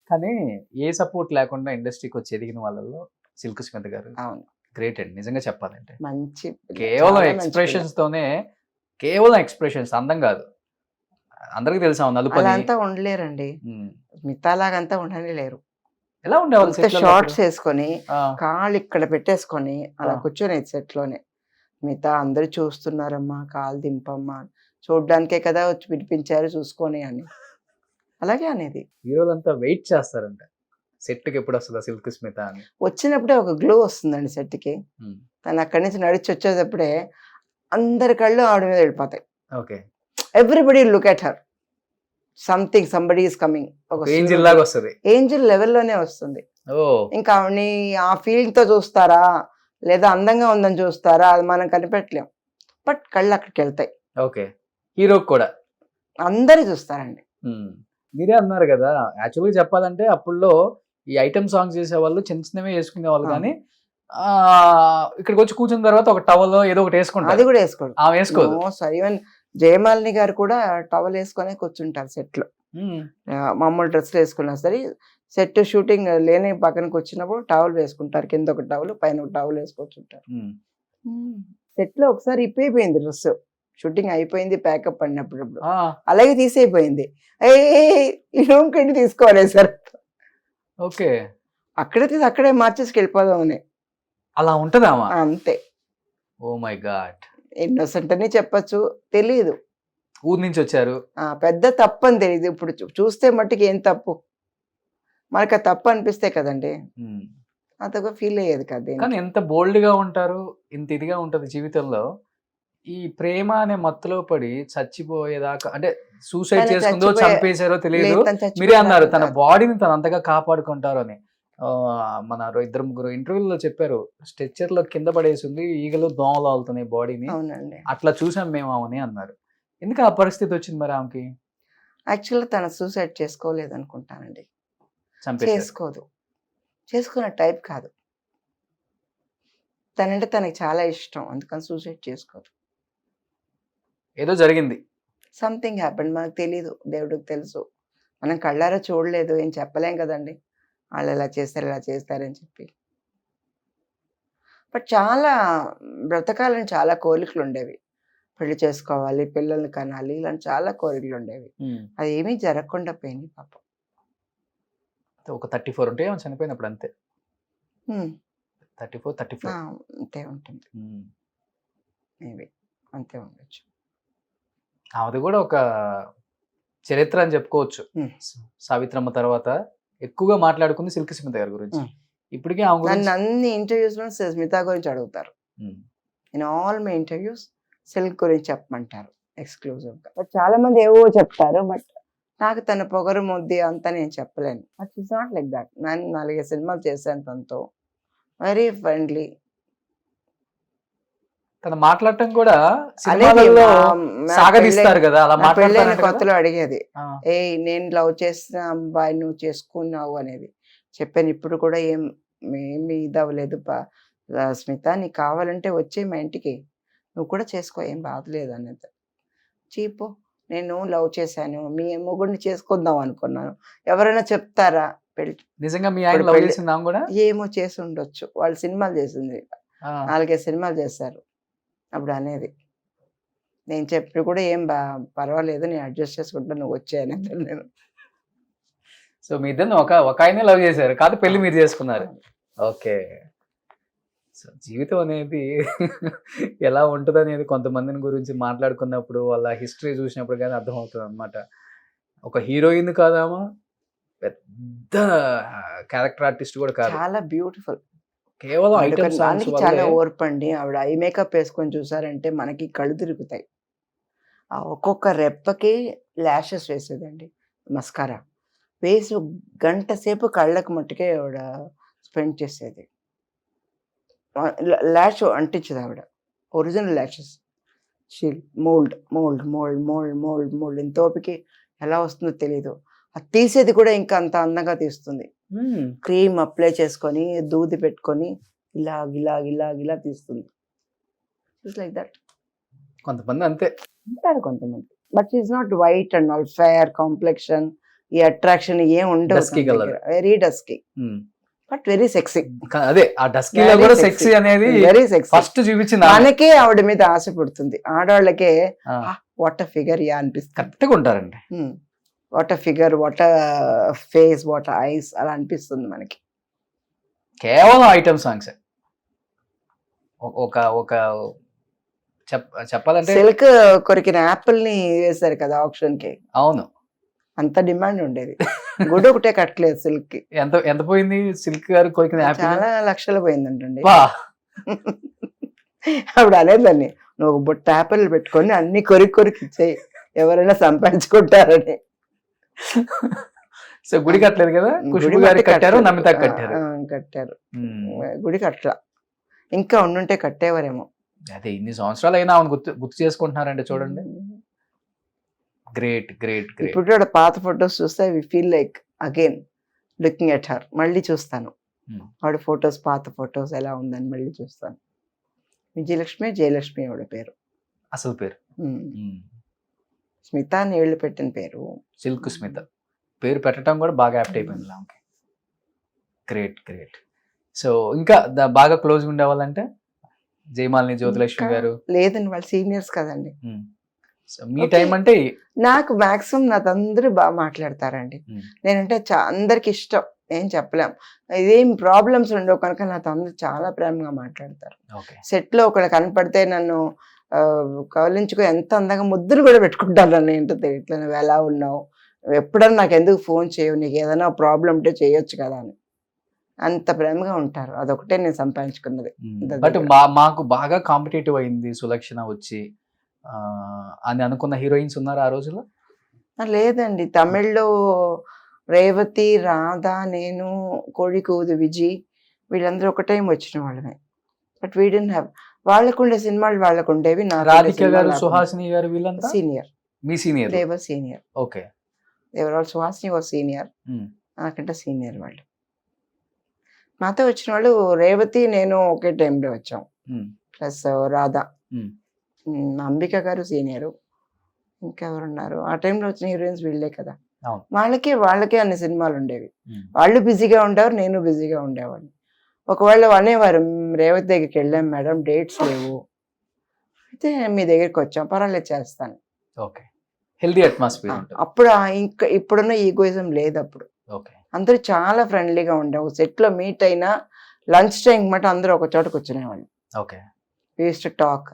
కానీ ఏ సపోర్ట్ లేకుండా ఇండస్ట్రీకి వచ్చి ఎదిగిన వాళ్ళలో సిల్క్ స్మిత గారు అవును. గ్రేట్ అండి నిజంగా చెప్పాలంటే. మంచి పిల్ల, కేవలం చాలా మంచి పిల్ల. ఎక్స్ప్రెషన్స్ తోనే, కేవలం ఎక్స్ప్రెషన్స్, అందం కాదు, అందరికి తెలుసా అలా నలుపని. అంతా ఉండలేరండి. మిగతాలాగంతా ఉండనే లేరు. ఎలా ఉండేవాళ్ళు అంత set లలో షార్ట్స్ అప్పుడు? వేసుకొని ఆ, కాళ్ళు ఇక్కడ పెట్టేసుకొని అలా ఆ. కూర్చొనేది సెట్ లోనే. మిగతా అందరూ చూస్తున్నారమ్మా, కాలు దింపమ్మా, చూడ్డానికే కదా వచ్చి పిలిపించారు చూసుకొని అని అలాగే అనేది. హీరోలంతా వెయిట్ చేస్తారంట సెట్కి ఎప్పుడు వస్తుందా సిల్క్ స్మిత అని. వచ్చినప్పుడే ఒక గ్లో వస్తుందండి సెట్కి. ఉమ్, తను అక్కడి నుంచి నడిచి వచ్చేటప్పుడే అందరి కళ్ళు ఆవిడ మీద వెళ్ళిపోతాయి. Okay. Everybody look at her, something somebody is coming. ఒక ఏంజిల్ లాగా వస్తుంది. ఏంజిల్ లెవెల్లోనే వస్తుంది. ఓ, ఇంకా ఆవిడని ఆ ఫీలింగ్ తో చూస్తారా లేదా అందంగా ఉందని చూస్తారా అది మనం కనిపెట్టలేం. బట్ కళ్ళు అక్కడికి వెళ్తాయి, ఓకే. హీరోకి కూడా. అందరూ చూస్తారండి. మీరే అన్నారు కదా, యాక్చువల్గా చెప్పాలంటే అప్పుల్లో ఈ ఐటమ్ సాంగ్స్ చేసేవాళ్ళు చిన్న చిన్నవే వేసుకునే వాళ్ళు, ఆ. కానీ ఇక్కడికి వచ్చి కూర్చున్న తర్వాత ఒక టవల్ ఏదో ఒకటి అది వేసుకుంటారు. కూడా వేసుకోడు. ఆమె వేసుకోదు. ఈవెన్ జయమాలిని గారు కూడా టవల్ వేసుకొని కూర్చుంటారు సెట్ లో. ఉమ్, మామూలు డ్రెస్లు వేసుకున్నా సరే సెట్ షూటింగ్ లేని పక్కనకి వచ్చినప్పుడు టవల్ వేసుకుంటారు, కింద ఒక టవల్ పైన ఒక టవల్ వేసుకొచ్చుంటారు. ఉమ్. సెట్ లో ఒకసారి ఇప్పైపోయింది డ్రెస్, షూటింగ్ అయిపోయింది, ప్యాకప్ అన్నప్పుడు ఆ, అలాగే తీసేయిపోయింది. ఈ రూమ్ కి తీసుకోవాలి సార్, ఓకే. అక్కడే తీసి అక్కడే మార్చేసి వెళ్ళిపోదామని. అలా ఉంటదామా? అంతే. Oh my God. ఇన్నోసెంట్ అని చెప్పచ్చు, తెలియదు. ఊరు నుంచి వచ్చారు. పెద్ద తప్పు అని తెలియదు. ఇప్పుడు చూస్తే మట్టుకు ఏం తప్పు, మనకు ఆ తప్పు అనిపిస్తే కదండి, ఉమ్. అంతగా ఫీల్ అయ్యేది కదా. కానీ ఎంత బోల్డ్ గా ఉంటారు, ఇంత ఇదిగా ఉంటది జీవితంలో. ఈ ప్రేమ అనే మత్తులో పడి చచ్చిపోయేదాకా, అంటే సూసైడ్ తను చేసుకుందో చంపేశారో తెలియదు. లేదు, తను మీరే చచ్చిపోయేదాకా అన్నారు తన కాదు. బాడీని తను అంతగా కాపాడుకుంటారు అని. మన ఇద్దరు ముగ్గురు ఇంటర్వ్యూలో చెప్పారు, స్ట్రెచ్చర్ లో కింద పడేసింది, ఈగలు దోమలు ఆలుతున్నాయి బాడీని, అవునండి. అట్లా చూసాం మేము ఆమెని అన్నారు. ఎందుకు ఆ పరిస్థితి వచ్చింది మరి ఆమెకి? యాక్చువల్గా తను సూసైడ్ చేసుకోలేదు అనుకుంటానండి. చంపేశారు. చేసుకోదు, చేసుకునే టైప్ కాదు. తనంటే తనకి చాలా ఇష్టం, అందుకని సూసైడ్ చేసుకోదు. ఏదో జరిగింది. సంథింగ్ హ్యాపెండ్, మనకు తెలీదు, దేవుడికి తెలుసు. మనం కళ్ళారా చూడలేదు, ఏం చెప్పలేం కదండి వాళ్ళు ఇలా చేస్తారు ఇలా చేస్తారని చెప్పి. బట్ చాలా బ్రతకాలని చాలా కోరికలు ఉండేవి. పెళ్లి చేసుకోవాలి, పిల్లల్ని కనాలి, ఇలాంటి చాలా కోరికలు ఉండేవి. అది ఏమీ జరగకుండా పోయింది పాపం. ఒక 34 ఉంటే ఆమె చనిపోయినప్పుడు అంతే. ఉమ్. 34. అంతే ఉంటుంది, మేబీ అంతే ఉండొచ్చు. ఆమెది కూడా ఒక చరిత్ర అని చెప్పుకోవచ్చు. Hmm. సావిత్రమ్మ తర్వాత ఎక్కువగా మాట్లాడుకుంది సిల్క్ స్మిత గారి గురించి. Hmm. ఇప్పటికే ఆమె నన్ను గురించి అన్ని ఇంటర్వ్యూస్ లో స్మిత గురించి అడుగుతారు. In all my interviews silk గురించి చెప్పమంటారు ఎక్స్క్లూజివ్ గా. బట్ చాలా మంది ఏవో చెప్తారు, బట్ నాకు తన పొగరు ముద్ది అంతా నేను చెప్పలేను. But it's not like that. నేను 4 సినిమాలు చేశాను తనతో, వెరీ ఫ్రెండ్లీ. తను మాట్లాడటం కూడా సినిమాలలో సాగదీస్తారు కదా, అలా పెళ్ళైన మాట్లాడతారంట కదా. కొత్తలో అడిగేది, ఆ, నేను లవ్ చేసిన అబ్బాయి నువ్వు చేసుకున్నావు అనేది. చెప్పాను, ఇప్పుడు కూడా ఏమి ఇది అవ్వలేదు స్మిత, నీకు కావాలంటే వచ్చే మా ఇంటికి, నువ్వు కూడా చేసుకో, ఏం బాధలేదు అనేది. చీపు, నేను లవ్ చేశాను, మీ మొగుడిని చేసుకుందాం అనుకున్నాను, ఎవరైనా చెప్తారా? పెళ్లి నిజంగా మీ ఆయన లవ్ చేసింది ఆమె కూడా? ఏమో చేసి ఉండొచ్చు, వాళ్ళు సినిమాలు చేసింది, ఆ, 4 సినిమాలు చేశారు. అప్పుడు అనేది నేను చెప్పి కూడా ఏం పర్వాలేదు, నేను అడ్జస్ట్ చేసుకుంటా, నువ్వు వచ్చాయని నేను. సో మీ ఇద్దరు ఒక ఆయనే లవ్ చేశారు, కాదు పెళ్లి మీరు చేసుకున్నారు. ఓకే. సో జీవితం అనేది ఎలా ఉంటుంది అనేది కొంతమందిని గురించి మాట్లాడుకున్నప్పుడు, వాళ్ళ హిస్టరీ చూసినప్పుడు కానీ అర్థమవుతుంది అనమాట. ఒక హీరోయిన్ కాదామా, పెద్ద క్యారెక్టర్ ఆర్టిస్ట్ కూడా కాదు, చాలా బ్యూటిఫుల్. కేవలం ఐటమ్ సాంగ్స్ దానికి చాలా ఓర్పండి. ఆవిడ ఐ మేకప్ వేసుకొని చూసారంటే మనకి కళ్ళు తిరుగుతాయి. ఆ ఒక్కొక్క రెప్పకి ల్యాషెస్ వేసేదండి, మస్కారా వేసి గంట సేపు కళ్ళకు మట్టుకే ఆవిడ స్పెండ్ చేసేది. ల్యాష్ అంటించదు ఆవిడ, original lashes. Mould mould mould mould mould mould ఎంత ఓపిక, ఎలా వస్తుందో తెలీదు. అది తీసేది కూడా ఇంకా అంత అందంగా తీస్తుంది. క్రీమ్ అప్లై చేసుకొని దూది పెట్టుకొని ఇలా తీస్తుంది. It's like that. కొంతమంది అంతే ఉంటారు కొంతమంది, but is not white and all fair complexion, ఈ అట్రాక్షన్ ఏం ఉండవు. Dusky colour. Very dusky but very sexy. అదే ఆ డస్కీలో Very కూడా sexy. సెక్సీ అనేది వెరీ సెక్సీ. ఫస్ట్ చూపించింది ఆమె. మనకే ఆవిడ మీద ఆశ పుడుతుంది. ఆడవాళ్ళకే ఆ, వాట్ ఫిగర్ యా అనిపిస్తుంది. కరెక్ట్ గా ఉంటారండి. What figure, what face, what ice అలా అనిపిస్తుంది మనకి. కేవలం ఐటమ్ సాంగ్స్. ఒక ఒక చెప్పాలంటే సిల్క్ కొరికిన యాపిల్ ని వేశారు కదా ఆప్షన్ కి, అవును. అంత డిమాండ్ ఉండేది. గుడి ఒకటే కట్టలేదు సిల్క్ కి, ఎంత ఎంత పోయింది సిల్క్ గారు కొరికిన యాపిల్? చాలా లక్షలు పోయిందంటండి. బా. అప్పుడు అనేదాన్ని, నువ్వు ఒక బుట్ట యాపిల్ పెట్టుకొని అన్ని కొరికి ఇచ్చేయి, ఎవరైనా సంపాదించుకుంటారని. సో గుడి కట్టలేదు కదా, ఖుష్బు గుడి గారు మట్టి కట్టారు, కట్టలేదు. నమిత కట్టారు. కట్టారు. ఉమ్. గుడి కట్టలా, ఇంకా ఉండుంటే కట్టేవారేమో. అదే ఇన్ని సంవత్సరాలు అయినా ఆమెను గుర్తు చేసుకుంటున్నారండి చూడండి. Great great great. ఇప్పుడు కూడా పాత ఫొటోస్ చూస్తే we feel like again looking at her. మళ్ళీ చూస్తాను ఆవిడ ఫొటోస్, పాత ఫొటోస్ ఎలా ఉందని మళ్ళీ చూస్తాను. జయలక్ష్మి ఆవిడ పేరు. అసలు పేరు స్మిత అని ఏళ్ళు పెట్టిన పేరు. సిల్క్ స్మిత పేరు పెట్టడం కూడా బాగా యాప్ట్ అయిపోయింది ఆమెకి. Great great. సో ఇంకా బాగా క్లోజ్ ఉండేవాళ్ళంటే జయమాలిని, జ్యోతిలక్ష్మి ఇంకా గారు. లేదండి, వాళ్ళు సీనియర్స్ కదండి. సో మీ టైం అంటే నాకు మాక్సిమం నాతో అందరూ బాగా మాట్లాడతారండి. నేనంటే అందరికి ఇష్టం, ఏం చెప్పలేం. ఇదేం ప్రాబ్లమ్స్ ఉండవు కనుక నాతో అందరూ చాలా ప్రేమగా మాట్లాడతారు. ఓకే. సెట్ లో ఒకళ్ళు కనపడితే నన్ను కవలించుకో ఎంత అందంగా ముద్దులు కూడా పెట్టుకుంటాను. నన్ను ఏంటో తెలియట్లే, నువ్వు ఎలా ఉన్నావు, నువ్వు ఎప్పుడన్నా నాకు ఎందుకు ఫోన్ చేయవు, నీకు ఏదైనా ప్రాబ్లం ఉంటే చేయొచ్చు కదా అని అంత ప్రేమగా ఉంటారు. అదొకటే నేను సంపాదించుకున్నది. బట్ మాకు బాగా కాంపిటేటివ్ అయింది సులక్షణ వచ్చి అని అనుకున్న హీరోయిన్స్ ఉన్నారు ఆ రోజుల్లో? లేదండి, తమిళ్లో రేవతి, రాధా, నేను, కోడికూదు విజయ్, వీళ్ళందరూ ఒక టైం వచ్చిన వాళ్ళమే. బట్ వీ డెంట్ హ్యావ్, వాళ్ళకు ఉండే సినిమాలు వాళ్ళకు ఉండేవి. రాధిక గారు, సుహాసిని గారు వీళ్ళంతా సీనియర్. మీ senior? They were senior. Okay. They were all Suhasini was senior, నాకంటే సీనియర్ వాళ్ళు. మాతో వచ్చిన వాళ్ళు రేవతి, నేను ఒకే టైంలో వచ్చాం. ప్లస్ రాధా, అంబిక గారు సీనియరు, ఇంకెవరున్నారు ఆ టైంలో వచ్చిన హీరోయిన్స్ వీళ్ళే కదా. వాళ్ళకే అన్ని సినిమాలు ఉండేవి. వాళ్ళు బిజీగా ఉండేవారు, నేను బిజీగా ఉండేవాడిని. ఒకవేళ అనేవారు, రేవతి దగ్గరికి వెళ్ళాం మేడం, డేట్స్ లేవు, అయితే మీ దగ్గరికి వచ్చాం, పర్వాలేదు చేస్తాను. ఓకే. Healthy atmosphere. అప్పుడు ఇంకా ఇప్పుడున్న ఈగోయిజం లేదు. అప్పుడు అందరూ చాలా ఫ్రెండ్లీగా ఉండేవు. సెట్ లో మీట్ అయినా లంచ్ టైం మాట అందరూ ఒక చోట కూర్చునేవాళ్ళు. Okay. We used to talk.